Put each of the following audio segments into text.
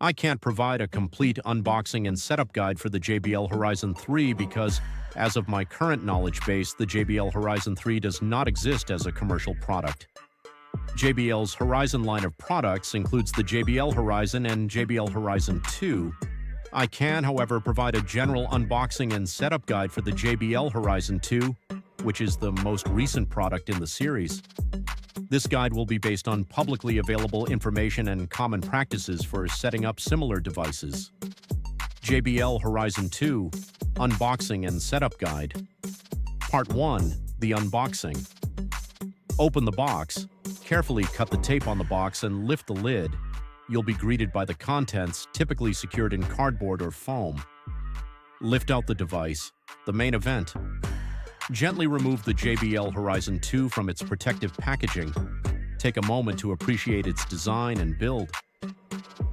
I can't provide a complete unboxing and setup guide for the JBL Horizon 3 because, as of my current knowledge base, the JBL Horizon 3 does not exist as a commercial product. JBL's Horizon line of products includes the JBL Horizon and JBL Horizon 2. I can, however, provide a general unboxing and setup guide for the JBL Horizon 2, which is the most recent product in the series. This guide will be based on publicly available information and common practices for setting up similar devices. JBL Horizon 2 Unboxing and Setup Guide. Part 1. The Unboxing. Open the box, carefully cut the tape on the box and lift the lid. You'll be greeted by the contents, typically secured in cardboard or foam. Lift out the device, the main event. Gently remove the JBL Horizon 2 from its protective packaging. Take a moment to appreciate its design and build.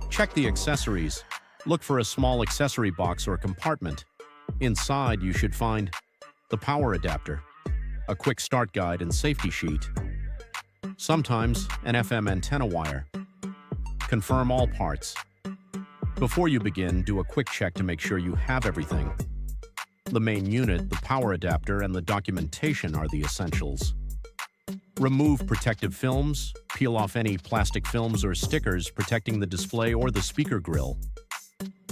Check the accessories. Look for a small accessory box or compartment. Inside, you should find the power adapter, a quick start guide and safety sheet, sometimes an FM antenna wire. Confirm all parts. Before you begin, do a quick check to make sure you have everything. The main unit, the power adapter, and the documentation are the essentials. Remove protective films. Peel off any plastic films or stickers protecting the display or the speaker grill.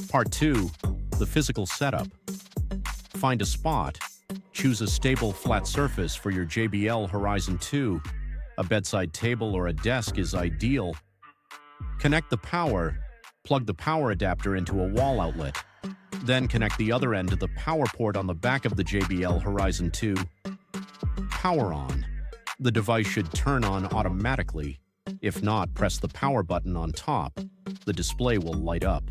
Part 2. The physical setup. Find a spot. Choose a stable, flat surface for your JBL Horizon 2. A bedside table or a desk is ideal. Connect the power. Plug the power adapter into a wall outlet. Then connect the other end to the power port on the back of the JBL Horizon 2. Power on. The device should turn on automatically. If not, press the power button on top. The display will light up.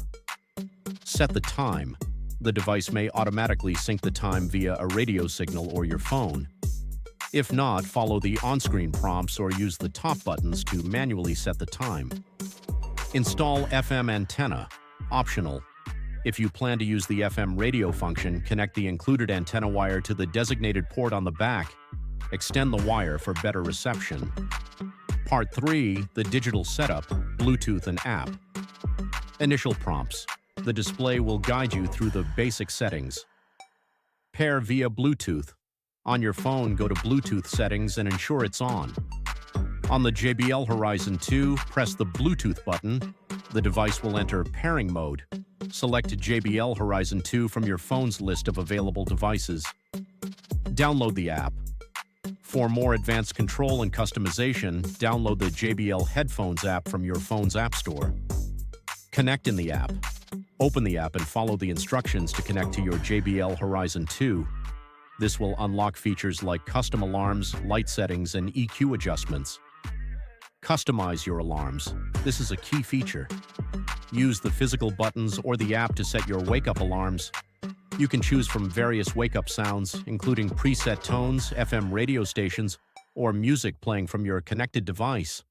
Set the time. The device may automatically sync the time via a radio signal or your phone. If not, follow the on-screen prompts or use the top buttons to manually set the time. Install FM antenna. Optional. If you plan to use the FM radio function, connect the included antenna wire to the designated port on the back. Extend the wire for better reception. Part 3. The digital setup, Bluetooth and app. Initial prompts. The display will guide you through the basic settings. Pair via Bluetooth. On your phone, go to Bluetooth settings and ensure it's on. On the JBL Horizon 2, press the Bluetooth button. The device will enter pairing mode. Select JBL Horizon 2 from your phone's list of available devices. Download the app. For more advanced control and customization, download the JBL Headphones app from your phone's app store. Connect in the app. Open the app and follow the instructions to connect to your JBL Horizon 2. This will unlock features like custom alarms, light settings, and EQ adjustments. Customize your alarms. This is a key feature. Use the physical buttons or the app to set your wake-up alarms. You can choose from various wake-up sounds, including preset tones, FM radio stations, or music playing from your connected device.